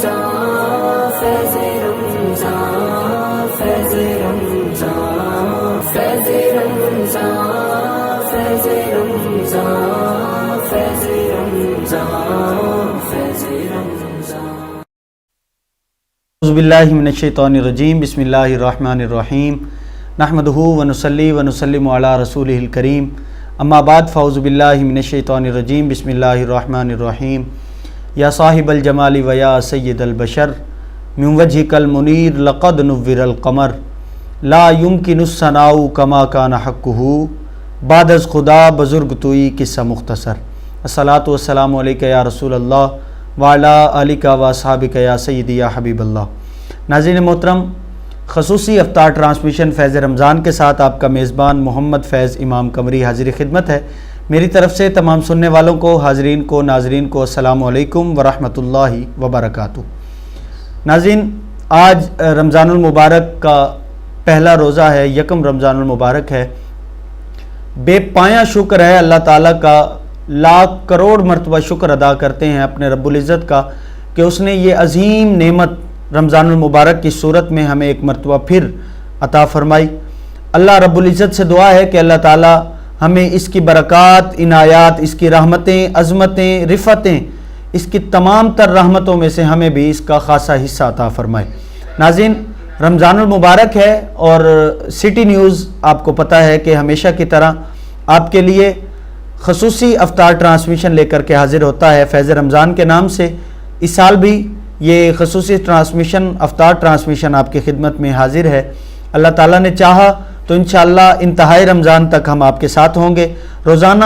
رمضان فیض رمضان فیض رمضان فیض رمضان فیض رمضان فیض رمضان فیض رمضان۔ اعوذ باللہ من الشیطان الرجیم، بسم اللہ الرحمن الرحیم، نحمدہ ونصلی ونسلم علی رسولہ الکریم، اما بعد فاعوذ باللہ من الشیطان الرجیم، بسم اللہ الرحمن الرحیم۔ یا صاحب الجمال و یا سید البشر من وجہک المنیر لقد نور القمر لا یمکن الثناء کما کان حقہ بعد از خدا بزرگ توئی قصہ مختصر۔ الصلاۃ والسلام علیک یا رسول اللہ وعلی آلک و اصحابک یا سیدی یا حبیب اللہ۔ ناظرین محترم، خصوصی افطار ٹرانسمیشن فیض رمضان کے ساتھ آپ کا میزبان محمد فیض امام قمری حاضر خدمت ہے۔ میری طرف سے تمام سننے والوں کو، حاضرین کو، ناظرین کو السلام علیکم ورحمۃ اللہ وبرکاتہ۔ ناظرین، آج رمضان المبارک کا پہلا روزہ ہے، یکم رمضان المبارک ہے۔ بے پایہ شکر ہے اللہ تعالیٰ کا، لاکھ کروڑ مرتبہ شکر ادا کرتے ہیں اپنے رب العزت کا کہ اس نے یہ عظیم نعمت رمضان المبارک کی صورت میں ہمیں ایک مرتبہ پھر عطا فرمائی۔ اللہ رب العزت سے دعا ہے کہ اللہ تعالیٰ ہمیں اس کی برکات، عنایات، اس کی رحمتیں، عظمتیں، رفتیں، اس کی تمام تر رحمتوں میں سے ہمیں بھی اس کا خاصا حصہ عطا فرمائے۔ ناظرین، رمضان المبارک ہے اور سٹی نیوز آپ کو پتہ ہے کہ ہمیشہ کی طرح آپ کے لیے خصوصی افطار ٹرانسمیشن لے کر کے حاضر ہوتا ہے فیض رمضان کے نام سے۔ اس سال بھی یہ خصوصی ٹرانسمیشن، افطار ٹرانسمیشن آپ کی خدمت میں حاضر ہے۔ اللہ تعالیٰ نے چاہا تو انشاءاللہ انتہائی رمضان تک ہم آپ کے ساتھ ہوں گے۔ روزانہ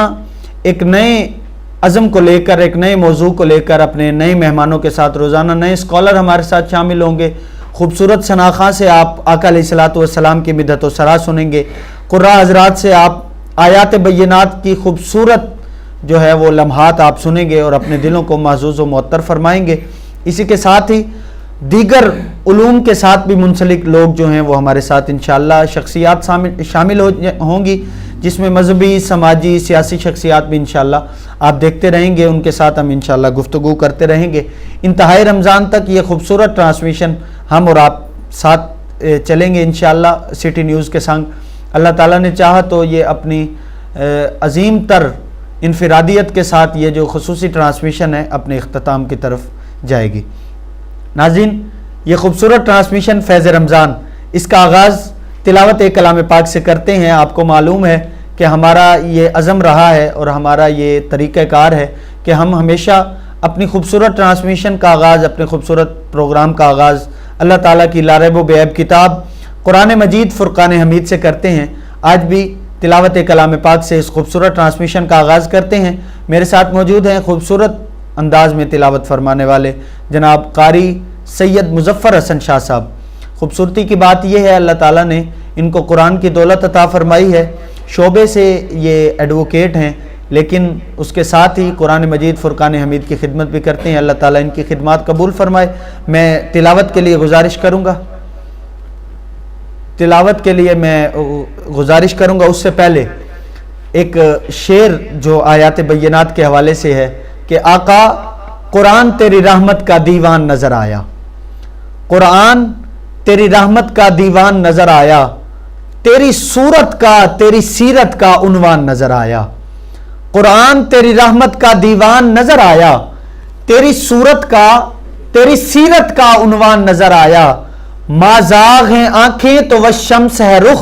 ایک نئے عزم کو لے کر، ایک نئے موضوع کو لے کر، اپنے نئے مہمانوں کے ساتھ روزانہ نئے اسکالر ہمارے ساتھ شامل ہوں گے۔ خوبصورت شناخواں سے آپ آقا علیہ الصلوۃ والسلام کی مدحت و ثنا سنیں گے۔ قراء حضرات سے آپ آیات بینات کی خوبصورت جو ہے وہ لمحات آپ سنیں گے اور اپنے دلوں کو محظوظ و معطر فرمائیں گے۔ اسی کے ساتھ ہی دیگر علوم کے ساتھ بھی منسلک لوگ جو ہیں وہ ہمارے ساتھ انشاءاللہ شخصیات شامل ہوں گی، جس میں مذہبی، سماجی، سیاسی شخصیات بھی انشاءاللہ آپ دیکھتے رہیں گے۔ ان کے ساتھ ہم انشاءاللہ گفتگو کرتے رہیں گے۔ انتہائی رمضان تک یہ خوبصورت ٹرانسمیشن ہم اور آپ ساتھ چلیں گے انشاءاللہ سٹی نیوز کے سنگ۔ اللہ تعالیٰ نے چاہا تو یہ اپنی عظیم تر انفرادیت کے ساتھ یہ جو خصوصی ٹرانسمیشن ہے اپنے اختتام کی طرف جائے گی۔ ناظرین، یہ خوبصورت ٹرانسمیشن فیض رمضان، اس کا آغاز تلاوت کلام پاک سے کرتے ہیں۔ آپ کو معلوم ہے کہ ہمارا یہ عزم رہا ہے اور ہمارا یہ طریقہ کار ہے کہ ہم ہمیشہ اپنی خوبصورت ٹرانسمیشن کا آغاز، اپنے خوبصورت پروگرام کا آغاز اللہ تعالیٰ کی لا ریب و بے عیب کتاب قرآن مجید فرقان حمید سے کرتے ہیں۔ آج بھی تلاوت کلام پاک سے اس خوبصورت ٹرانسمیشن کا آغاز کرتے ہیں۔ میرے ساتھ موجود ہیں خوبصورت انداز میں تلاوت فرمانے والے جناب قاری سید مظفر حسن شاہ صاحب۔ خوبصورتی کی بات یہ ہے اللہ تعالیٰ نے ان کو قرآن کی دولت عطا فرمائی ہے۔ شعبے سے یہ ایڈوکیٹ ہیں، لیکن اس کے ساتھ ہی قرآن مجید فرقان حمید کی خدمت بھی کرتے ہیں۔ اللہ تعالیٰ ان کی خدمات قبول فرمائے۔ میں تلاوت کے لیے گزارش کروں گا اس سے پہلے ایک شعر جو آیات بینات کے حوالے سے ہے کہ آقا قرآن تیری رحمت کا دیوان نظر آیا، قرآن تیری رحمت کا دیوان نظر آیا، تیری صورت کا، تیری سیرت کا عنوان نظر آیا۔ قرآن تیری رحمت کا دیوان نظر آیا، تیری صورت کا، تیری سیرت کا عنوان نظر آیا۔ ما زاغ ہیں آنکھیں تو وہ شمس ہے رخ،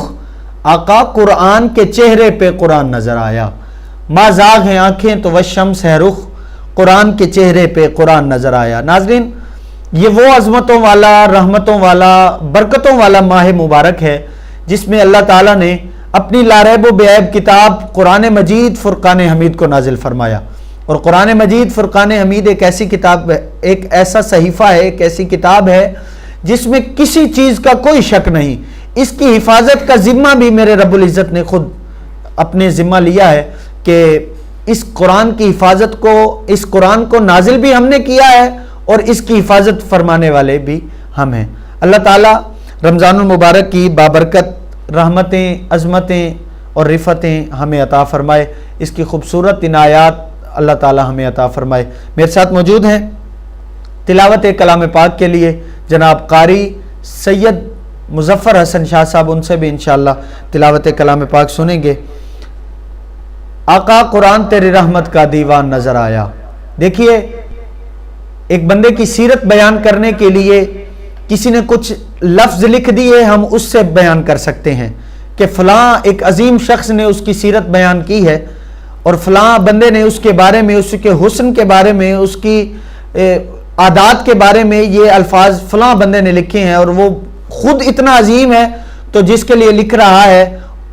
آقا قرآن کے چہرے پہ قرآن نظر آیا۔ ما زاغ ہیں آنکھیں تو وہ شمس ہے رخ، قرآن کے چہرے پہ قرآن نظر آیا۔ ناظرین، یہ وہ عظمتوں والا، رحمتوں والا، برکتوں والا ماہ مبارک ہے جس میں اللہ تعالیٰ نے اپنی لا ریب و بے عیب کتاب قرآن مجید فرقان حمید کو نازل فرمایا۔ اور قرآن مجید فرقان حمید ایک ایسی کتاب ہے، ایک ایسا صحیفہ ہے، ایک ایسی کتاب ہے جس میں کسی چیز کا کوئی شک نہیں۔ اس کی حفاظت کا ذمہ بھی میرے رب العزت نے خود اپنے ذمہ لیا ہے کہ اس قرآن کی حفاظت کو، اس قرآن کو نازل بھی ہم نے کیا ہے اور اس کی حفاظت فرمانے والے بھی ہم ہیں۔ اللہ تعالیٰ رمضان المبارک کی بابرکت رحمتیں، عظمتیں اور رفتیں ہمیں عطا فرمائے، اس کی خوبصورت عنایات اللہ تعالیٰ ہمیں عطا فرمائے۔ میرے ساتھ موجود ہیں تلاوت کلام پاک کے لیے جناب قاری سید مظفر حسن شاہ صاحب، ان سے بھی انشاءاللہ تلاوت کلام پاک سنیں گے۔ آقا قرآن تیری رحمت کا دیوان نظر آیا۔ دیکھیے، ایک بندے کی سیرت بیان کرنے کے لیے کسی نے کچھ لفظ لکھ دیے، ہم اس سے بیان کر سکتے ہیں کہ فلاں ایک عظیم شخص نے اس کی سیرت بیان کی ہے، اور فلاں بندے نے اس کے بارے میں، اس کے حسن کے بارے میں، اس کی عادات کے بارے میں یہ الفاظ فلاں بندے نے لکھے ہیں، اور وہ خود اتنا عظیم ہے تو جس کے لیے لکھ رہا ہے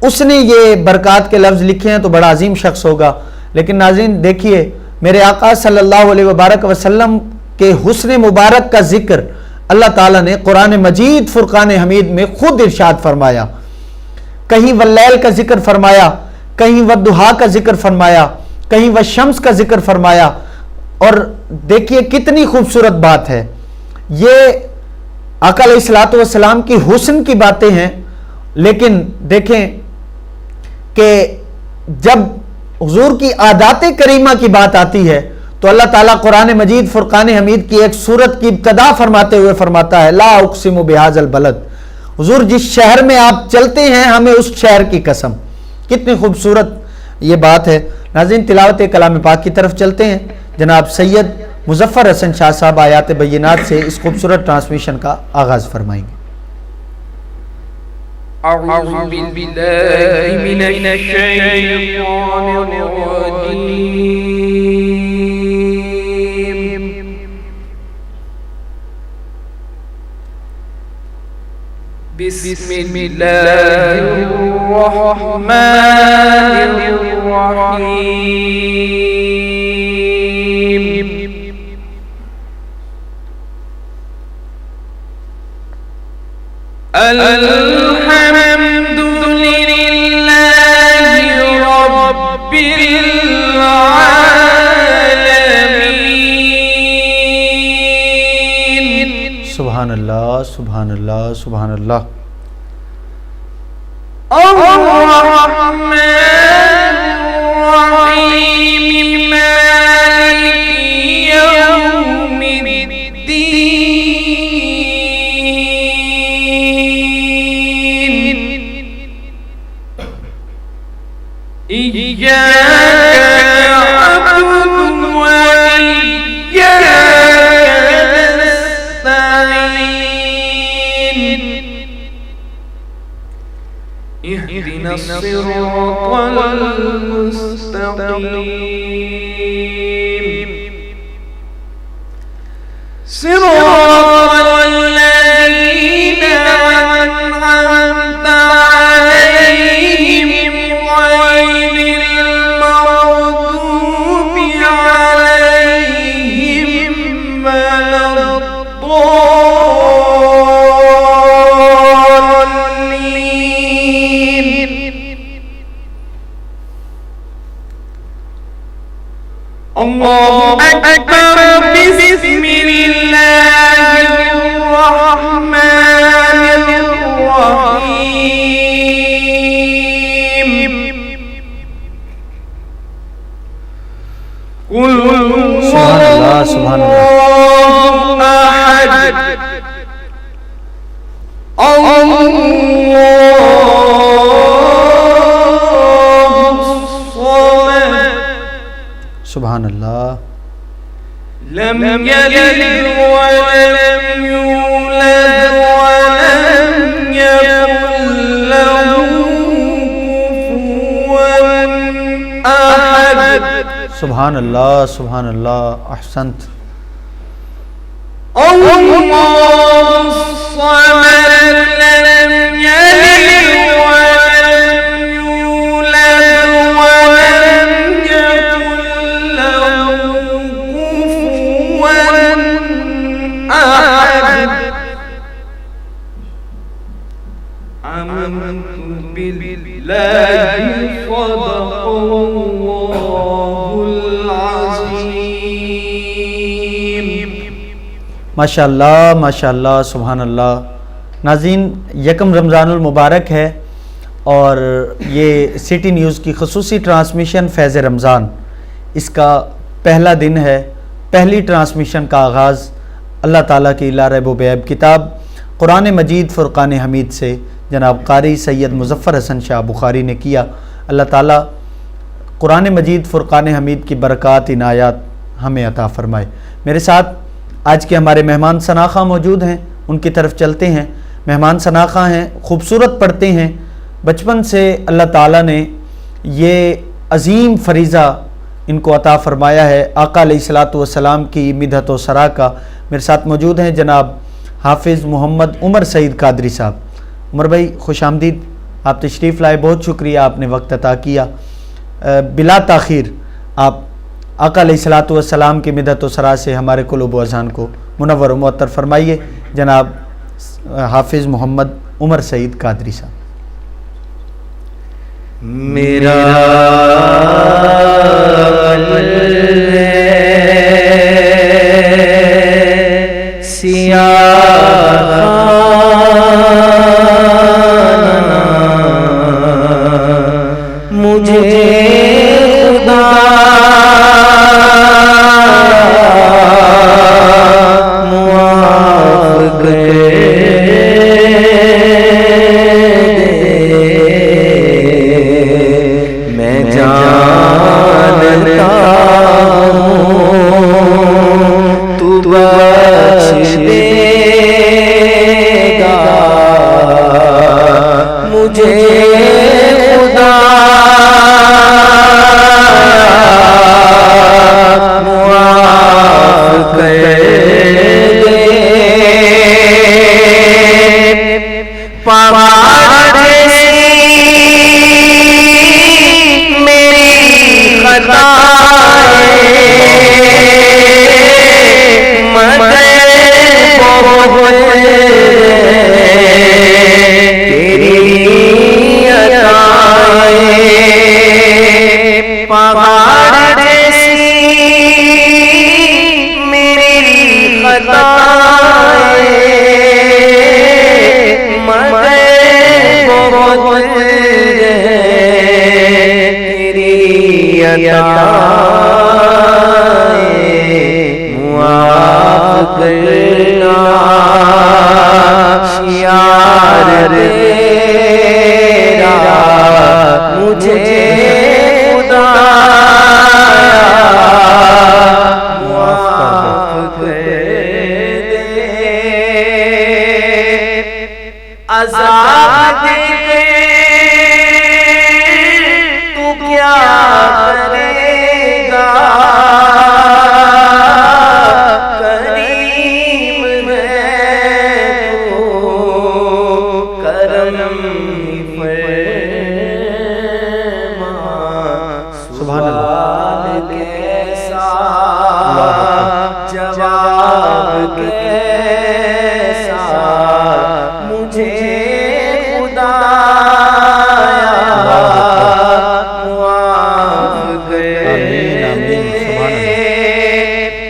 اس نے یہ برکات کے لفظ لکھے ہیں تو بڑا عظیم شخص ہوگا۔ لیکن ناظرین دیکھیے، میرے آقا صلی اللہ علیہ وبارک وسلم کے حسن مبارک کا ذکر اللہ تعالیٰ نے قرآن مجید فرقان حمید میں خود ارشاد فرمایا۔ کہیں واللیل کا ذکر فرمایا، کہیں والضحیٰ کا ذکر فرمایا، کہیں والشمس کا ذکر فرمایا، اور دیکھیے کتنی خوبصورت بات ہے۔ یہ آقا علیہ الصلوۃ والسلام کی حسن کی باتیں ہیں، لیکن دیکھیں کہ جب حضور کی عادات کریمہ کی بات آتی ہے تو اللہ تعالیٰ قرآن مجید فرقان حمید کی ایک سورت کی ابتدا فرماتے ہوئے فرماتا ہے لا اقسم بہذا البلد، حضور جس شہر میں آپ چلتے ہیں ہمیں اس شہر کی قسم۔ کتنی خوبصورت یہ بات ہے۔ ناظرین تلاوت کلام پاک کی طرف چلتے ہیں، جناب سید مظفر حسن شاہ صاحب آیات بینات سے اس خوبصورت ٹرانسمیشن کا آغاز فرمائیں گے۔ اعوذ باللہ من الشیطان الرجیم، بسم اللہ الرحمن الرحیم، الحمد للہ رب العالمین۔ سبحان اللہ، سبحان اللہ، سبحان اللہ۔ الرحمن الرحیم، مالک یوم الدین، ایاک نعبد و ایاک نستعین، اهدنا الصراط المستقيم، صراط الذين أنعمت عليهم غير المغضوب عليهم ولا الضالين۔ اللہ اکبر، بسم اللہ الرحمن الرحیم، قل سبحان اللہ، سبحان اللہ۔ احد، اللہ سبحان اللہ۔ لم يلد ولم يولد ولم يكن له كفوا أحد، سبحان اللہ، سبحان اللہ، احسنت۔ اللہ الصمد، لم يلد ولم يولد ولم يكن له كفوا أحد، آمنت بالله صدق الله العظيم۔ ماشاء اللہ، ماشاء اللہ، سبحان اللہ۔ ناظرین یکم رمضان المبارک ہے اور یہ سٹی نیوز کی خصوصی ٹرانسمیشن فیض رمضان، اس کا پہلا دن ہے، پہلی ٹرانسمیشن کا آغاز اللہ تعالیٰ کی لا ریب و بیب کتاب قرآن مجید فرقان حمید سے جناب قاری سید مظفر حسن شاہ بخاری نے کیا۔ اللہ تعالیٰ قرآن مجید فرقان حمید کی برکات عنایات ہمیں عطا فرمائے۔ میرے ساتھ آج کے ہمارے مہمان شناخواں موجود ہیں، ان کی طرف چلتے ہیں۔ مہمان شناخواں ہیں، خوبصورت پڑھتے ہیں، بچپن سے اللہ تعالیٰ نے یہ عظیم فریضہ ان کو عطا فرمایا ہے آقا علیہ الصلاۃ والسلام کی مدحت و ثنا کا۔ میرے ساتھ موجود ہیں جناب حافظ محمد عمر سعید قادری صاحب۔ عمر بھائی خوش آمدید، آپ تشریف لائے، بہت شکریہ، آپ نے وقت عطا کیا۔ بلا تاخیر آپ آقا علیہ الصلاۃ والسلام کی مدحت و ثنا سے ہمارے قلوب و اذہان کو منور و معطر فرمائیے۔ جناب حافظ محمد عمر سعید قادری صاحب۔ میرا قلب سیاہ مجھے خدا معاف میں جانتا ہوں تو بخش دے گا مجھے خدا معاف کر دے۔ پہاڑ جیسی میری خطائیں مگر بہت تیری عطائیں۔ پہاڑ جیسی میری خطائیں مگر بہت تیری عطائیں معاف کرنا شیار تیرا مجھے خدا معاف کر دے۔ عذاب دے تو کیا کرے گا، کریم ہے تو کرم فرما۔ سبحان اللہ، سوال کیسا جواب کیسا مجھے خدا معاف کر دے۔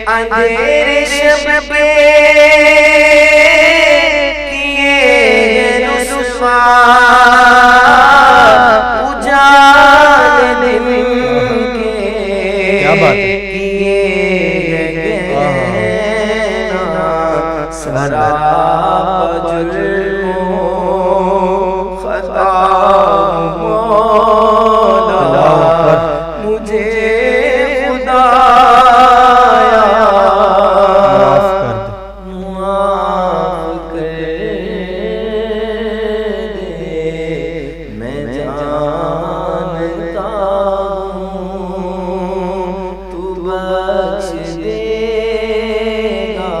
اندھیرے شب پہ کیے رسوا اجال دن کے کیا بات ہے، سراپا جرم و خطا مولا مجھے خدا معاف کر دے۔ معاف کر دے۔ میں جانتا ہوں تو بخش دے گا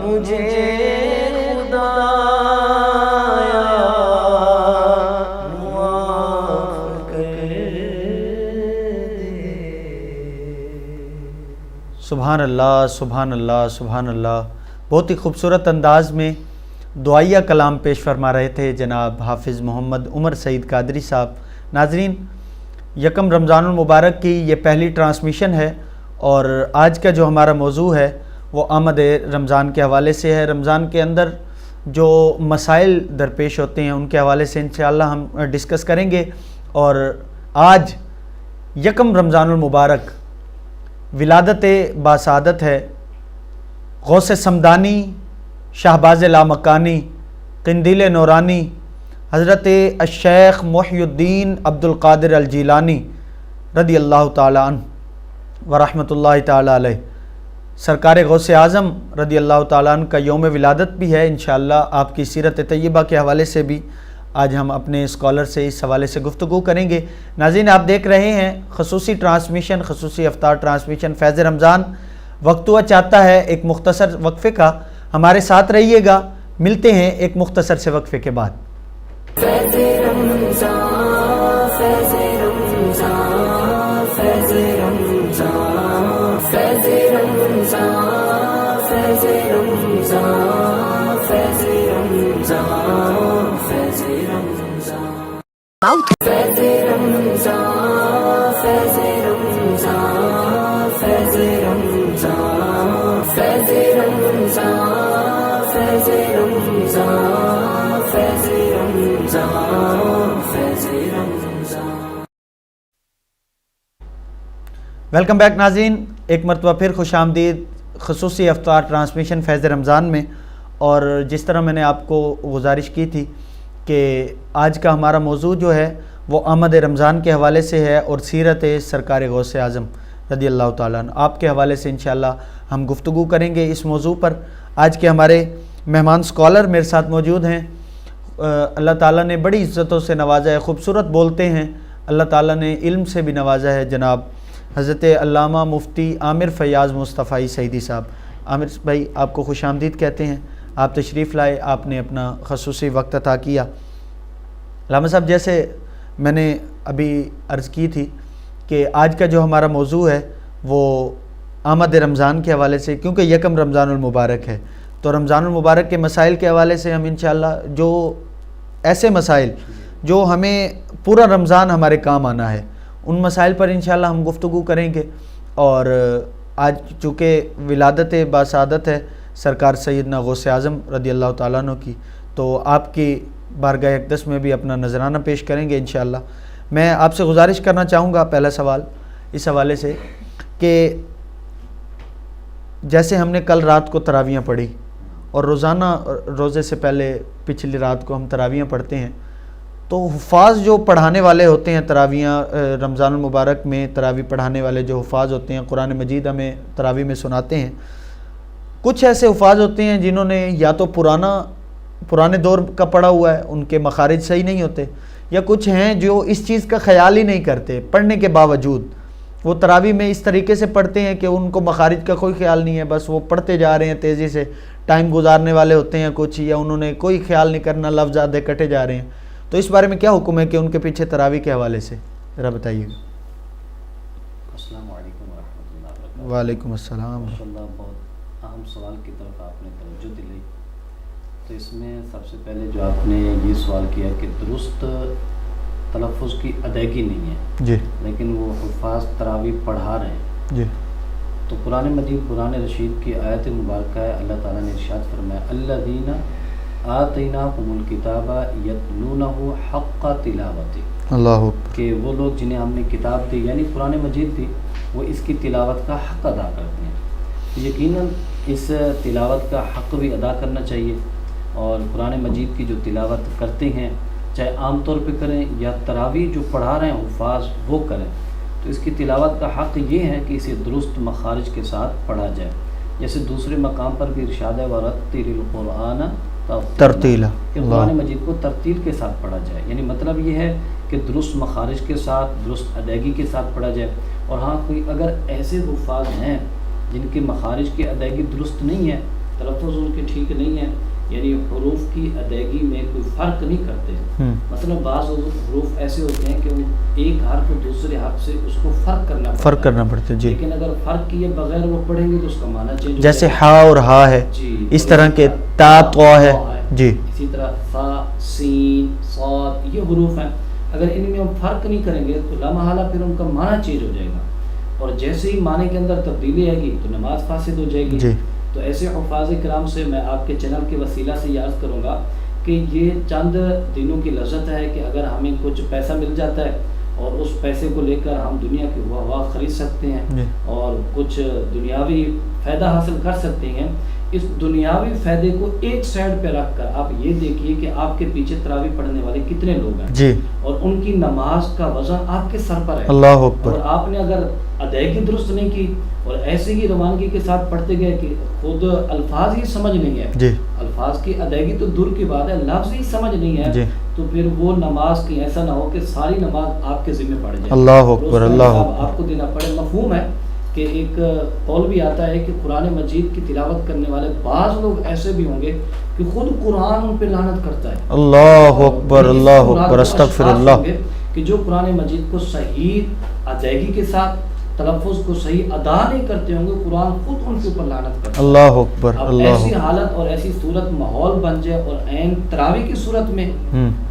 مجھے خدا معاف کر دے۔ سبحان اللہ، سبحان اللہ، سبحان اللہ۔ بہت ہی خوبصورت انداز میں دعائیہ کلام پیش فرما رہے تھے جناب حافظ محمد عمر سعید قادری صاحب۔ ناظرین، یکم رمضان المبارک کی یہ پہلی ٹرانسمیشن ہے اور آج کا جو ہمارا موضوع ہے وہ آمد رمضان کے حوالے سے ہے۔ رمضان کے اندر جو مسائل درپیش ہوتے ہیں ان کے حوالے سے انشاءاللہ ہم ڈسکس کریں گے۔ اور آج یکم رمضان المبارک ولادت باسعادت ہے غوث سمدانی، شہباز لامکانی، قندیل نورانی، حضرت الشیخ محی الدین عبد القادر الجیلانی رضی اللہ تعالی عنہ ورحمۃ اللہ تعالی علیہ، سرکار غوث اعظم رضی اللہ تعالیٰ عنہ کا یوم ولادت بھی ہے۔ انشاءاللہ آپ کی سیرت طیبہ کے حوالے سے بھی آج ہم اپنے اسکالر سے اس حوالے سے گفتگو کریں گے۔ ناظرین، آپ دیکھ رہے ہیں خصوصی ٹرانسمیشن، خصوصی افطار ٹرانسمیشن فیض رمضان۔ وقت ہوا چاہتا ہے ایک مختصر وقفے کا، ہمارے ساتھ رہیے گا، ملتے ہیں ایک مختصر سے وقفے کے بعد۔ فیض رمضان، فیض رمضان، فیض رمضان، فیض رمضان، فیض رمضان، فیض رمضان، فیض رمضان، فیض رمضان، فیض رمضان، فیض رمضان، فیض رمضان، فیض رمضان، فیض رمضان، فیض رمضان۔ ویلکم بیک ناظرین، ایک مرتبہ پھر خوش آمدید خصوصی افطار ٹرانسمیشن فیض رمضان میں۔ اور جس طرح میں نے آپ کو گزارش کی تھی کہ آج کا ہمارا موضوع جو ہے وہ آمد رمضان کے حوالے سے ہے اور سیرت سرکار غوث اعظم رضی اللہ تعالیٰ عنہ، آپ کے حوالے سے انشاءاللہ ہم گفتگو کریں گے اس موضوع پر۔ آج کے ہمارے مہمان اسکالر میرے ساتھ موجود ہیں۔ اللہ تعالیٰ نے بڑی عزتوں سے نوازا ہے، خوبصورت بولتے ہیں، اللہ تعالیٰ نے علم سے بھی نوازا ہے۔ جناب حضرت علامہ مفتی عامر فیاض مصطفی سعیدی صاحب، عامر بھائی آپ کو خوش آمدید کہتے ہیں، آپ تشریف لائے، آپ نے اپنا خصوصی وقت عطا کیا۔ علامہ صاحب، جیسے میں نے ابھی عرض کی تھی کہ آج کا جو ہمارا موضوع ہے وہ آمد رمضان کے حوالے سے، کیونکہ یکم رمضان المبارک ہے، تو رمضان المبارک کے مسائل کے حوالے سے ہم انشاءاللہ جو ایسے مسائل جو ہمیں پورا رمضان ہمارے کام آنا ہے، ان مسائل پر انشاءاللہ ہم گفتگو کریں گے۔ اور آج چونکہ ولادت باسعادت ہے سرکار سیدنا غوث اعظم رضی اللہ تعالیٰ عنہ کی، تو آپ کی بارگاہ اقدس میں بھی اپنا نذرانہ پیش کریں گے انشاءاللہ۔ میں آپ سے گزارش کرنا چاہوں گا پہلا سوال اس حوالے سے کہ جیسے ہم نے کل رات کو تراویحیں پڑھی اور روزانہ روزے سے پہلے پچھلی رات کو ہم تراویحیں پڑھتے ہیں، تو حفاظ جو پڑھانے والے ہوتے ہیں تراویحیں، رمضان المبارک میں تراویح پڑھانے والے جو حفاظ ہوتے ہیں، قرآن مجید ہمیں تراویح میں سناتے ہیں، کچھ ایسے حفاظ ہوتے ہیں جنہوں نے یا تو پرانے دور کا پڑھا ہوا ہے، ان کے مخارج صحیح نہیں ہوتے، یا کچھ ہیں جو اس چیز کا خیال ہی نہیں کرتے، پڑھنے کے باوجود وہ تراویح میں اس طریقے سے پڑھتے ہیں کہ ان کو مخارج کا کوئی خیال نہیں ہے، بس وہ پڑھتے جا رہے ہیں تیزی سے، ٹائم گزارنے والے ہوتے ہیں کچھ، یا انہوں نے کوئی خیال نہیں کرنا، لفظ آدھے کٹے جا رہے ہیں۔ تو اس بارے میں کیا حکم ہے کہ ان کے پیچھے تراویح کے حوالے سے ذرا بتائیے گا۔ السلام علیکم ورحمۃ اللہ وبرکاتہ۔ وعلیکم السلام۔ ماشاءاللہ، بہت اہم سوال کی طرف آپ نے توجہ دلائی۔ تو اس میں سب سے پہلے جو آپ نے یہ سوال کیا کہ درست تلفظ کی ادائیگی نہیں ہے، جی، لیکن وہ حفاظ تراویح پڑھا رہے ہیں، جی، تو قرآن مجید قرآن رشید کی آیت مبارکہ ہے، اللہ تعالیٰ نے ارشاد فرمایا الذین آتیناہم الکتاب یتلونہ حق تلاوتہ، اللہ کہ وہ لوگ جنہیں ہم نے کتاب دی یعنی قرآن مجید دی، وہ اس کی تلاوت کا حق ادا کرتے ہیں۔ یقیناً اس تلاوت کا حق بھی ادا کرنا چاہیے، اور قرآن مجید کی جو تلاوت کرتے ہیں، چاہے عام طور پہ کریں یا تراویح جو پڑھا رہے ہیں حفاظ وہ کریں، تو اس کی تلاوت کا حق یہ ہے کہ اسے درست مخارج کے ساتھ پڑھا جائے۔ جیسے دوسرے مقام پر بھی ارشاد ہے وَرَتِّلِ الْقُرْآنَ ترتیلا، کہ قرآن مجید کو ترتیل کے ساتھ پڑھا جائے، یعنی مطلب یہ ہے کہ درست مخارج کے ساتھ، درست ادائیگی کے ساتھ پڑھا جائے۔ اور ہاں، کوئی اگر ایسے حفاظ ہیں جن کے مخارج کی ادائیگی درست نہیں ہے، تلفظ ان کے ٹھیک نہیں ہے، یعنی حروف کی ادائیگی میں کوئی فرق نہیں کرتے، مثلا بعض حروف ایسے ہوتے ہیں کہ ایک حرف دوسرے حرف سے اس کو فرق کرنا پڑتا ہے، جی، لیکن اگر فرق کیے بغیر وہ پڑھیں گے تو اس کا معنی چینج، جیسے ہا اور ہا ہے، جی، اس طرح کے تا تو ہے، جی، اسی طرح فا سین صاد، یہ حروف ہیں، اگر ان میں ہم فرق نہیں کریں گے تو لامحالہ پھر ان کا معنی چینج ہو جائے گا، اور جیسے ہی معنی کے اندر تبدیلی آئے گی تو نماز فاسد ہو جائے گی، جی۔ تو ایسے حفاظ کرام سے میں آپ کے چینل کے وسیلہ سے یہ عرض کروں گا کہ یہ چند دنوں کی لذت ہے کہ اگر ہمیں کچھ پیسہ مل جاتا ہے اور اس پیسے کو لے کر ہم دنیا کی ہوا خرید سکتے ہیں اور کچھ دنیاوی فائدہ حاصل کر سکتے ہیں، اس دنیاوی فائدے کو ایک سائڈ پہ رکھ کر آپ یہ دیکھیے کہ آپ کے پیچھے تراویح پڑھنے والے کتنے لوگ ہیں جی، اور ان کی نماز کا وزن آپ کے سر پر ہے. اللہ اکبر. اور آپ نے اگر ادائیگی درست نہیں کی اور ایسے ہی روانگی کے ساتھ پڑھتے گئے کہ خود الفاظ ہی سمجھ نہیں ہے, جی الفاظ کی ادائیگی تو دور کی بات ہے, لفظ ہی سمجھ نہیں ہے, جی، تو پھر وہ نماز کی ایسا نہ ہو کہ ساری نماز آپ کے ذمہ پڑ جائے. اللہ اکبر. روز کا اللہ حساب اکبر. آپ کو دینا پڑے. مفہوم ہے کہ ایک قول بھی آتا ہے کہ قرآن مجید کی تلاوت کرنے والے بعض لوگ ایسے بھی ہوں گے کہ خود قرآن ان پہ لعنت کرتا ہے. اللہ اکبر. اللہ اکبر. استغفر اللہ. کہ جو قرآن مجید کو صحیح ادائیگی کے ساتھ تلفظ کو صحیح ادا نہیں کرتے ہوں گے, قرآن خود ان کے اوپر لعنت کرتا ہے. اللہ اکبر. اب اللہ ایسی اکبر. حالت اور ایسی صورت ماحول بن جائے اور عین تراویح کی صورت میں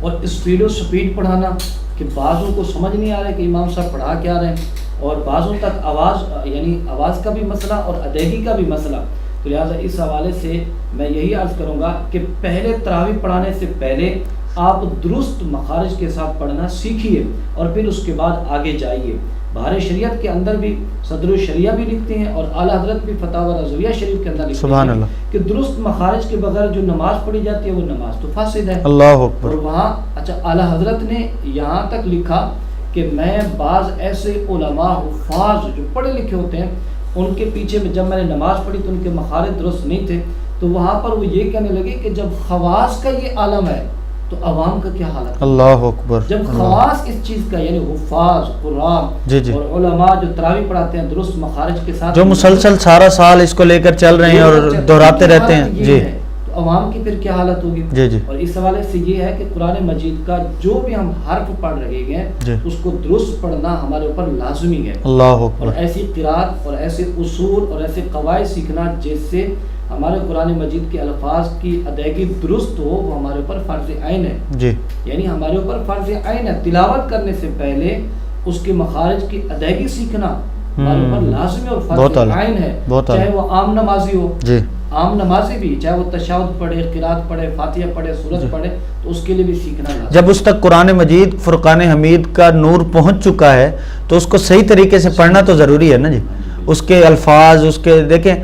اور اسپیڈ و سپیڈ پڑھانا کہ بعضوں کو سمجھ نہیں آ رہا ہے کہ امام صاحب پڑھا کیا رہے ہیں, اور بعضوں تک آواز یعنی آواز کا بھی مسئلہ اور ادائیگی کا بھی مسئلہ. تو لہٰذا اس حوالے سے میں یہی عرض کروں گا کہ پہلے تراویح پڑھانے سے پہلے آپ درست مخارج کے ساتھ پڑھنا سیکھیے اور پھر اس کے بعد آگے جائیے. بہار شریعت کے اندر بھی صدر الشریعہ بھی لکھتے ہیں اور اعلیٰ حضرت بھی فتاوی رضویہ شریف کے اندر لکھتے سبحان ہیں اللہ. کہ درست مخارج کے بغیر جو نماز پڑھی جاتی ہے وہ نماز تو فاسد ہے. اللہ اکبر. اور وہاں اچھا اعلیٰ حضرت نے یہاں تک لکھا کہ میں بعض ایسے علماء حفاظ جو پڑھے لکھے ہوتے ہیں ان کے پیچھے میں جب میں نے نماز پڑھی تو ان کے مخارج درست نہیں تھے, تو وہاں پر وہ یہ کہنے لگے کہ جب خواص کا یہ عالم ہے تو عوام کا کیا حالت ہے. اللہ اکبر. جب خواص اس چیز کا یعنی حفاظ قرآن جی جی, اور علماء جو تراویح پڑھاتے ہیں درست مخارج کے ساتھ جو مسلسل سارا سال اس کو لے کر چل رہے ہیں اور دہراتے رہتے ہیں, جی تو عوام کی پھر کیا حالت ہوگی. جی جی, اور اس حوالے سے یہ ہے کہ قرآن مجید کا جو بھی ہم حرف پڑھ رہے ہیں جی, اس کو درست پڑھنا ہمارے اوپر لازمی ہے. اللہ اور اکبر. ایسی قرات اور ایسے اصول اور ایسے قواعد سیکھنا جس سے ہمارے قرآن مجید کے الفاظ کی ادائیگی درست ہو وہ ہمارے اوپر فرض عین ہے. جی, یعنی ہمارے اوپر فرض عین ہے. تلاوت کرنے سے پہلے اس کے مخارج کی ادائیگی سیکھنا ہمارے اوپر لازمی اور فرض عین ہے, چاہے وہ عام نمازی ہو. جی, عام نمازی بھی چاہے وہ تشہد پڑھے, قرات پڑھے, فاتحہ پڑھے, سورت پڑھے, تو اس کے لیے بھی سیکھنا لازمی. جب اس تک قرآن مجید فرقان حمید کا نور پہنچ چکا ہے تو اس کو صحیح طریقے سے پڑھنا تو ضروری ہے نا جی. اس کے الفاظ, اس کے دیکھیں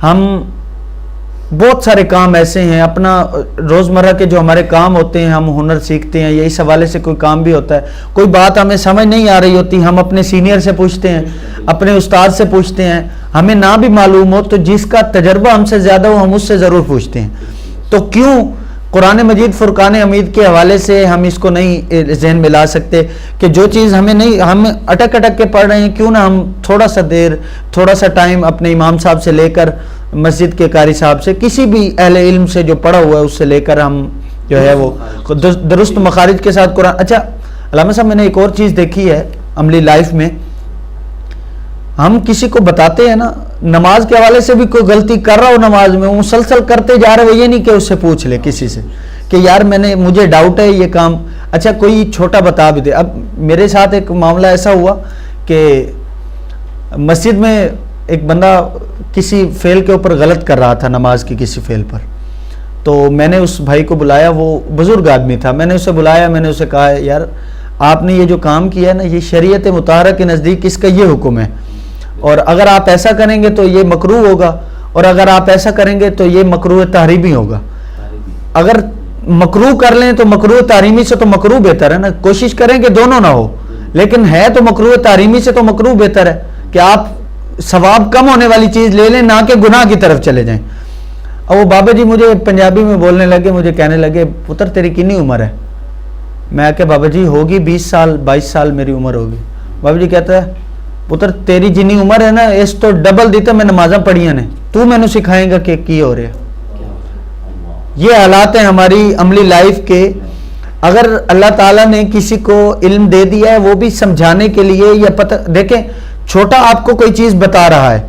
ہم بہت سارے کام ایسے ہیں اپنا روزمرہ کے جو ہمارے کام ہوتے ہیں ہم ہنر سیکھتے ہیں, یا اس حوالے سے کوئی کام بھی ہوتا ہے, کوئی بات ہمیں سمجھ نہیں آ رہی ہوتی, ہم اپنے سینئر سے پوچھتے ہیں, اپنے استاد سے پوچھتے ہیں, ہمیں نہ بھی معلوم ہو تو جس کا تجربہ ہم سے زیادہ ہو ہم اس سے ضرور پوچھتے ہیں. تو کیوں قرآن مجید فرقان حمید کے حوالے سے ہم اس کو نہیں ذہن میں لا سکتے کہ جو چیز ہمیں نہیں, ہم اٹک اٹک کے پڑھ رہے ہیں, کیوں نہ ہم تھوڑا سا دیر تھوڑا سا ٹائم اپنے امام صاحب سے لے کر, مسجد کے قاری صاحب سے, کسی بھی اہل علم سے جو پڑھا ہوا ہے اس سے لے کر ہم جو ہے وہ درست مخارج کے ساتھ قرآن. اچھا علامہ صاحب, میں نے ایک اور چیز دیکھی ہے عملی لائف میں, ہم کسی کو بتاتے ہیں نا نماز کے حوالے سے بھی کوئی غلطی کر رہا ہو نماز میں, وہ مسلسل کرتے جا رہے ہو, یہ نہیں کہ اس سے پوچھ لے کسی سے کہ یار مجھے ڈاؤٹ ہے یہ کام, اچھا کوئی چھوٹا بتا بھی دے. اب میرے ساتھ ایک معاملہ ایسا ہوا کہ مسجد میں ایک بندہ کسی فعل کے اوپر غلط کر رہا تھا, نماز کی کسی فعل پر, تو میں نے اس بھائی کو بلایا, وہ بزرگ آدمی تھا, میں نے اسے بلایا, میں نے اسے کہا یار آپ نے یہ جو کام کیا ہے نا یہ شریعت مطہرہ کے نزدیک اس کا یہ حکم ہے, اور اگر آپ ایسا کریں گے تو یہ مکروہ ہوگا, اور اگر آپ ایسا کریں گے تو یہ مکروہ تحریمی ہوگا. اگر مکروہ کر لیں تو مکروہ تحریمی سے تو مکروہ بہتر ہے نا, کوشش کریں کہ دونوں نہ ہو, لیکن ہے تو مکروہ تحریمی سے تو مکروہ بہتر ہے کہ آپ ثواب کم ہونے والی چیز لے لیں نہ کہ گناہ کی طرف چلے جائیں. اور وہ بابا جی مجھے پنجابی میں بولنے لگے, مجھے کہنے لگے پتر تیری کتنی عمر ہے؟ میں کہ بابا جی ہوگی 20 سال 22 سال میری عمر ہوگی. بابا جی کہتا ہے پتر تیری جنی عمر ہے نا اس تو ڈبل دیتا میں نمازاں پڑھیاں نے, تو میں نے سکھائیں گا کہ کی ہو رہا ہے. یہ حالات ہیں ہماری عملی لائف کے. اگر اللہ تعالیٰ نے کسی کو علم دے دیا ہے وہ بھی سمجھانے کے لیے, یا پتہ دیکھیں چھوٹا آپ کو کوئی چیز بتا رہا ہے,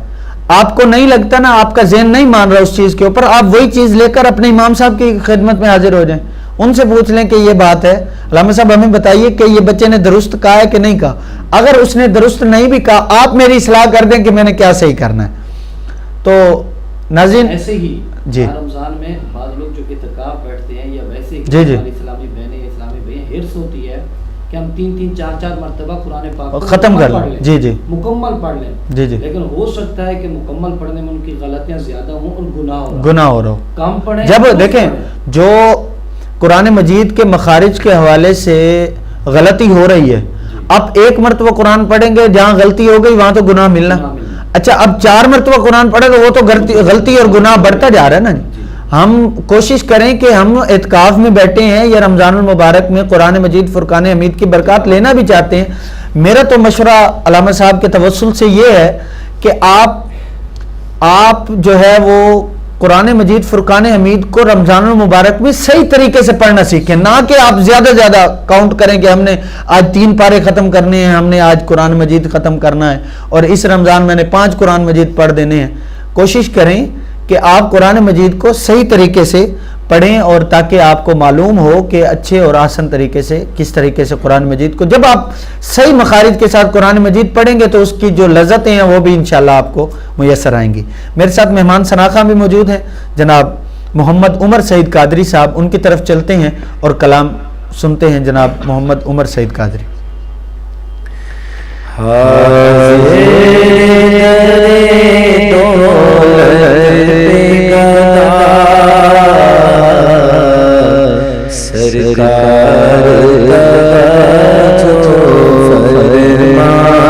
آپ کو نہیں لگتا نا, آپ کا ذہن نہیں مان رہا اس چیز کے اوپر, آپ وہی چیز لے کر اپنے امام صاحب کی خدمت میں حاضر ہو جائیں, ان سے پوچھ لیں کہ یہ بات ہے علامہ صاحب ہمیں بتائیے کہ یہ بچے نے درست کہا ہے کہ نہیں کہا. اگر اس نے درست نہیں بھی کہا آپ میری اصلاح کر دیں کہ میں نے کیا صحیح کرنا ہے. تو ناظرین ایسے ہی جی رمضان میں بعض لوگ جو اعتکاف بیٹھتے ہیں یا ویسے ہی جی جی اسلامی بہنیں اسلامی بھائی ہرس ہوتی ہے کہ ہم 3 4 مرتبہ قرآن پاک کو ختم کر پڑھ لیں. جی مکمل پڑھ لیں. جی لیکن ہو سکتا ہے کہ مکمل پڑھنے میں ان کی غلطیاں زیادہ ہوں اور گناہ ہو رہا ہو. کم پڑھیں. جب دیکھیں جو قرآن مجید کے مخارج کے حوالے سے غلطی ہو رہی ہے, اب ایک مرتبہ قرآن پڑھیں گے, جہاں غلطی ہو گئی وہاں تو گناہ ملنا. اچھا اب 4 مرتبہ قرآن پڑھے تو وہ تو غلطی اور گناہ بڑھتا جا رہا ہے نا. ہم کوشش کریں کہ ہم اعتکاف میں بیٹھے ہیں یا رمضان المبارک میں قرآن مجید فرقان حمید کی برکات لینا بھی چاہتے ہیں. میرا تو مشورہ علامہ صاحب کے توسل سے یہ ہے کہ آپ جو ہے وہ قرآن مجید فرقان حمید کو رمضان المبارک میں صحیح طریقے سے پڑھنا سیکھیں, نہ کہ آپ زیادہ کاؤنٹ کریں کہ ہم نے آج 3 پارے ختم کرنے ہیں, ہم نے آج قرآن مجید ختم کرنا ہے اور اس رمضان میں نے 5 قرآن مجید پڑھ دینے ہیں. کوشش کریں کہ آپ قرآن مجید کو صحیح طریقے سے پڑھیں, اور تاکہ آپ کو معلوم ہو کہ اچھے اور آسان طریقے سے کس طریقے سے قرآن مجید کو, جب آپ صحیح مخارج کے ساتھ قرآن مجید پڑھیں گے تو اس کی جو لذتیں ہیں وہ بھی انشاءاللہ آپ کو میسر آئیں گی. میرے ساتھ مہمان شناخواں بھی موجود ہیں جناب محمد عمر سعید قادری صاحب, ان کی طرف چلتے ہیں اور کلام سنتے ہیں جناب محمد عمر سعید قادری. سرکار جو فرمائے,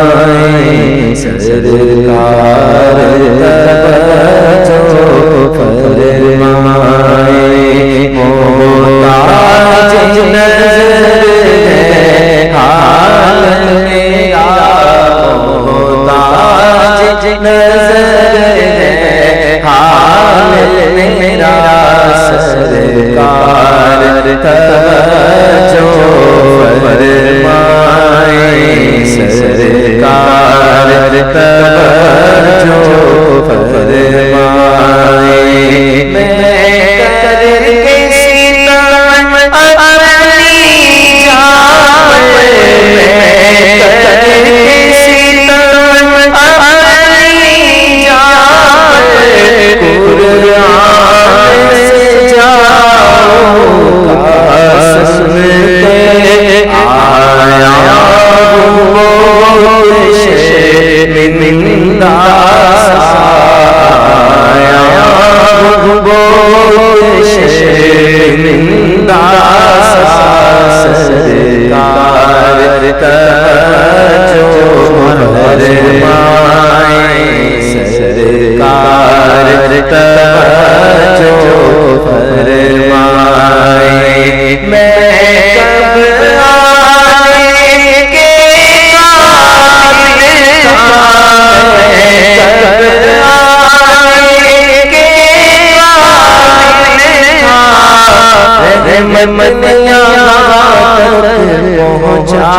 سرکار جو فرمائے, محتاج نظر ہے حال میرا, محتاج نظر ہے حال میرا, سرکار جو فرمائے, سرکار جو فرمائے, میں کر کے ستم اپنی جان, میں کر کے ستم اپنی جان, قرآن سے جاؤں گا سن کے آیا ہوں شرمندہ, آیا ہوں شرمندہ, سرکار جو فرمائے, سرکار جو فرمائے, میں کب آنے کے قابل تھا, میں کب آنے کے قابل تھا, رحمت یہاں تک پہنچایا,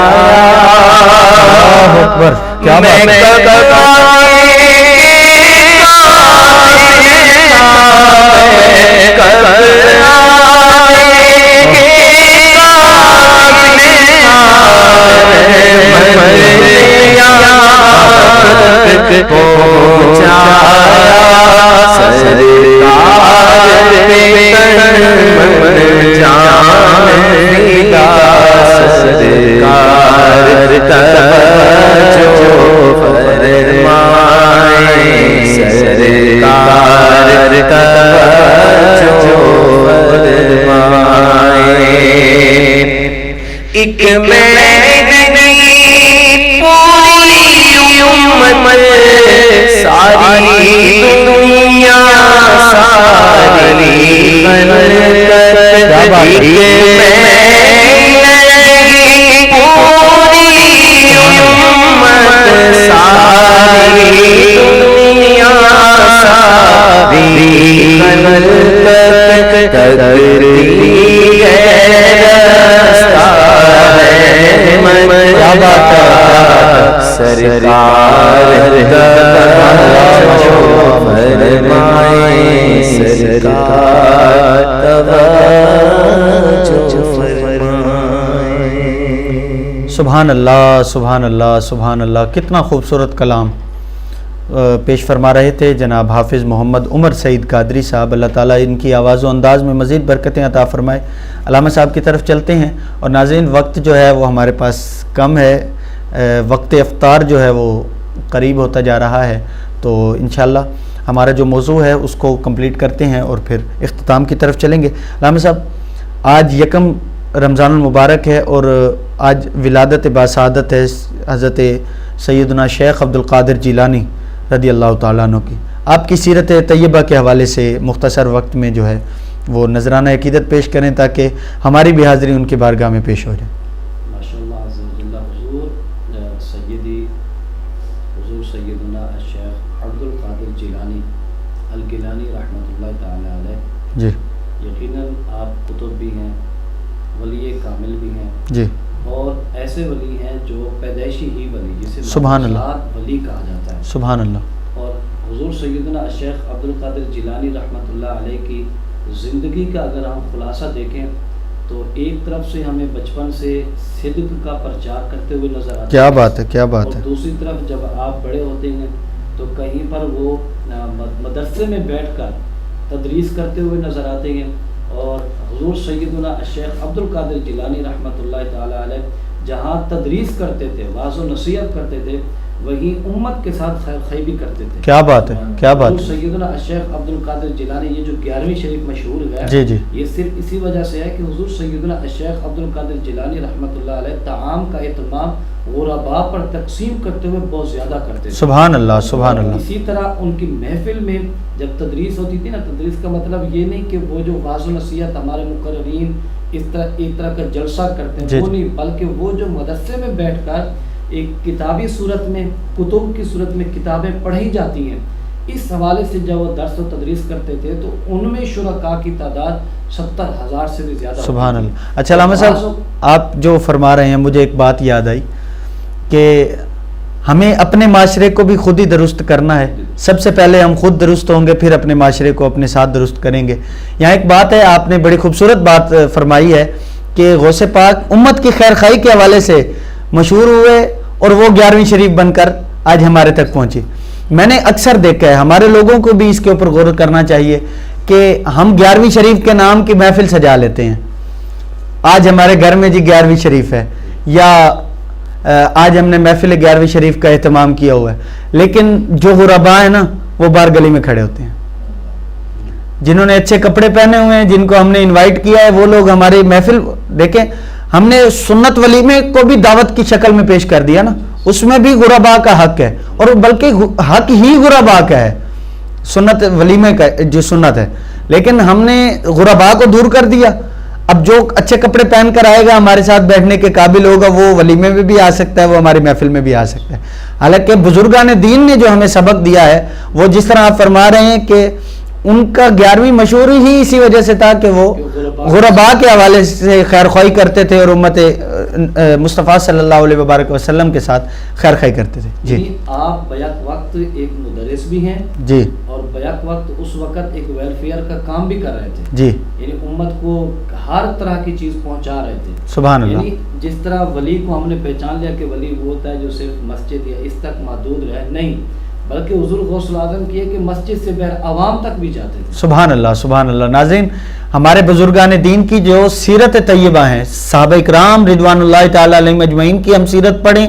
میں کب آنے کے قابل تھا, ایک میں پوری امت ساری دنیا ساری خلقت, ایک میں پوری امت ساری دنیا ساری خلقت, کرتی ہے سرکار جو فرمائے, سرکار جو فرمائے. سبحان اللہ سبحان اللہ سبحان اللہ, کتنا خوبصورت کلام. پیش فرما رہے تھے جناب حافظ محمد عمر سعید قادری صاحب، اللہ تعالیٰ ان کی آواز و انداز میں مزید برکتیں عطا فرمائے۔ علامہ صاحب کی طرف چلتے ہیں، اور ناظرین وقت جو ہے وہ ہمارے پاس کم ہے، وقت افطار جو ہے وہ قریب ہوتا جا رہا ہے، تو انشاءاللہ ہمارا جو موضوع ہے اس کو کمپلیٹ کرتے ہیں اور پھر اختتام کی طرف چلیں گے۔ علامہ صاحب، آج یکم رمضان المبارک ہے اور آج ولادت باسعادت ہے حضرت سیدنا شیخ عبد القادر جیلانی رضی اللہ تعالیٰ عنہ کی۔ آپ کی سیرت طیبہ کے حوالے سے مختصر وقت میں جو ہے وہ نذرانہ عقیدت پیش کریں تاکہ ہماری بھی حاضری ان کی بارگاہ میں پیش ہو جائے۔ ماشاءاللہ عز و جل حضور سیدنا الشیخ عبد القادر جیلانی الگیلانی رحمۃ اللہ تعالی علیہ، جی یقیناً آپ کتب بھی ہیں، ولی کامل بھی ہیں، جی، اور ایسے ولی ہیں جو پیدائشی ہی ولی، جسے سبحان اللہ ولی کہا جاتا ہے۔ سبحان اللہ۔ اور حضور سیدنا الشیخ عبد القادر جیلانی رحمۃ اللہ علیہ کی زندگی کا اگر ہم خلاصہ دیکھیں تو ایک طرف سے ہمیں بچپن سے صدق کا پرچار کرتے ہوئے نظر آتے ہیں، کیا بات ہے، کیا بات اور ہے۔ دوسری طرف جب آپ بڑے ہوتے ہیں تو کہیں پر وہ مدرسے میں بیٹھ کر تدریس کرتے ہوئے نظر آتے ہیں، اور حضور سیدنا الشیخ عبد القادر جیلانی رحمۃ اللہ تعالی علیہ جہاں تدریس کرتے تھے، واعظ و نصیحت کرتے تھے، وہیں امت کے ساتھ خیر خواہی بھی کرتے تھے۔ کیا بات ہے، کیا بات حضور ہے۔ سیدنا الشیخ عبد القادر جیلانی، یہ جو 11ویں شریف مشہور ہے، جی جی، یہ صرف اسی وجہ سے ہے کہ حضور سیدنا الشیخ عبد القادر جیلانی رحمۃ اللہ علیہ طعام کا اہتمام غرباء پر تقسیم کرتے ہوئے بہت زیادہ کرتے تھے۔ سبحان اللہ، سبحان اللہ۔ اسی طرح ان کی محفل میں جب تدریس ہوتی تھی نا، تدریس کا مطلب یہ نہیں کہ وہ جو واعظ و نصیحت ہمارے مقررین ایک طرح کا جلسہ کرتے ہیں، وہ نہیں، بلکہ وہ جو مدرسے میں بیٹھ کر ایک کتابی صورت میں، کتب کی صورت میں کتابیں پڑھی جاتی ہیں، اس حوالے سے جب وہ درس و تدریس کرتے تھے تو ان میں شرکاء کی تعداد 70,000 سے بھی زیادہ۔ سبحان اللہ۔ اچھا علامہ صاحب، آپ جو فرما رہے ہیں مجھے ایک بات یاد آئی کہ ہمیں اپنے معاشرے کو بھی خود ہی درست کرنا ہے۔ سب سے پہلے ہم خود درست ہوں گے، پھر اپنے معاشرے کو اپنے ساتھ درست کریں گے۔ یہاں ایک بات ہے، آپ نے بڑی خوبصورت بات فرمائی ہے کہ غوث پاک امت کی خیر خواہی کے حوالے سے مشہور ہوئے اور وہ 11ویں شریف بن کر آج ہمارے تک پہنچی۔ میں نے اکثر دیکھا ہے، ہمارے لوگوں کو بھی اس کے اوپر غور کرنا چاہیے کہ ہم 11ویں شریف کے نام کی محفل سجا لیتے ہیں۔ آج ہمارے گھر میں جی 11ویں شریف ہے، یا آج ہم نے محفل 11ویں شریف کا اہتمام کیا ہوا ہے، لیکن جو غرباء ہیں نا وہ باہر گلی میں کھڑے ہوتے ہیں، جنہوں نے اچھے کپڑے پہنے ہوئے ہیں، جن کو ہم نے انوائٹ کیا ہے، وہ لوگ ہماری محفل دیکھیں۔ ہم نے سنت ولیمے کو بھی دعوت کی شکل میں پیش کر دیا نا، اس میں بھی غرباء کا حق ہے، اور بلکہ حق ہی غرباء کا ہے، سنت ولیمے کا جو سنت ہے، لیکن ہم نے غرباء کو دور کر دیا۔ اب جو اچھے کپڑے پہن کر آئے گا، ہمارے ساتھ بیٹھنے کے قابل ہوگا، وہ ولیمے میں بھی آ سکتا ہے، وہ ہماری محفل میں بھی آ سکتا ہے۔ حالانکہ بزرگان دین نے جو ہمیں سبق دیا ہے، وہ جس طرح آپ فرما رہے ہیں کہ ان کا 11ویں مشہور ہی اسی وجہ سے تھا کہ وہ غرباء کے حوالے سے خیر خواہی کرتے تھے اور امت مصطفیٰ صلی اللہ علیہ وبارک وسلم کے ساتھ خیر خواہی کرتے تھے۔ جی، آپ بیک وقت ایک مدرس بھی ہیں، جی، اور بیک وقت اس وقت ایک ویلفیئر کا کام بھی کر رہے تھے، جی، یعنی امت کو ہر طرح کی چیز پہنچا رہے تھے۔ سبحان اللہ۔ یعنی جس طرح ولی کو ہم نے پہچان لیا کہ ولی وہ ہوتا ہے جو صرف مسجد یا اس تک محدود رہے، نہیں، بلکہ حضور غوث الاعظم کی ہے کہ مسجد سے باہر عوام تک بھی جاتے تھے۔ سبحان اللہ، سبحان اللہ۔ ناظرین، ہمارے بزرگان دین کی جو سیرت طیبہ ہیں، صحابہ کرام رضوان اللہ تعالیٰ علیہم اجمعین کی ہم سیرت پڑھیں،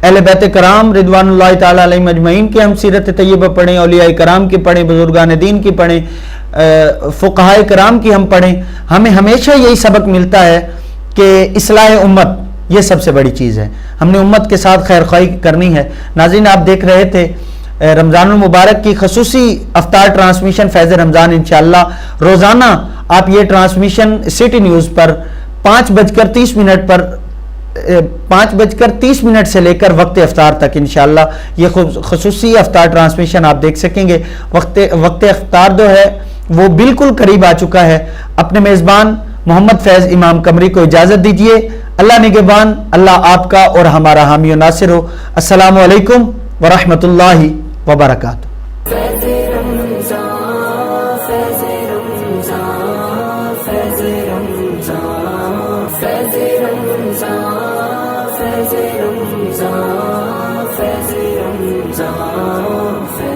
اہل بیت کرام رضوان اللہ تعالیٰ علیہم اجمعین کی ہم سیرت طیبہ پڑھیں، اولیاء کرام کی پڑھیں، بزرگان دین کی پڑھیں، فقہاء کرام کی ہم پڑھیں، ہمیں ہمیشہ یہی سبق ملتا ہے کہ اصلاح امت یہ سب سے بڑی چیز ہے۔ ہم نے امت کے ساتھ خیر خواہی کرنی ہے۔ ناظرین، آپ دیکھ رہے تھے رمضان المبارک کی خصوصی افطار ٹرانسمیشن فیض رمضان، انشاءاللہ روزانہ آپ یہ ٹرانسمیشن سٹی نیوز پر 5:30 پر 5:30 سے لے کر وقت افطار تک انشاءاللہ یہ خصوصی افطار ٹرانسمیشن آپ دیکھ سکیں گے۔ وقت افطار جو ہے وہ بالکل قریب آ چکا ہے۔ اپنے میزبان محمد فیض امام قمری کو اجازت دیجیے۔ اللہ نگہبان، اللہ آپ کا اور ہمارا حامی و ناصر ہو۔ السلام علیکم ورحمۃ اللہ وبرکاتہ۔ فیض رمضان، فیض رمضان، فیض رمضان، فیض رمضان، فیض رمضان، فیض رمضان، فیض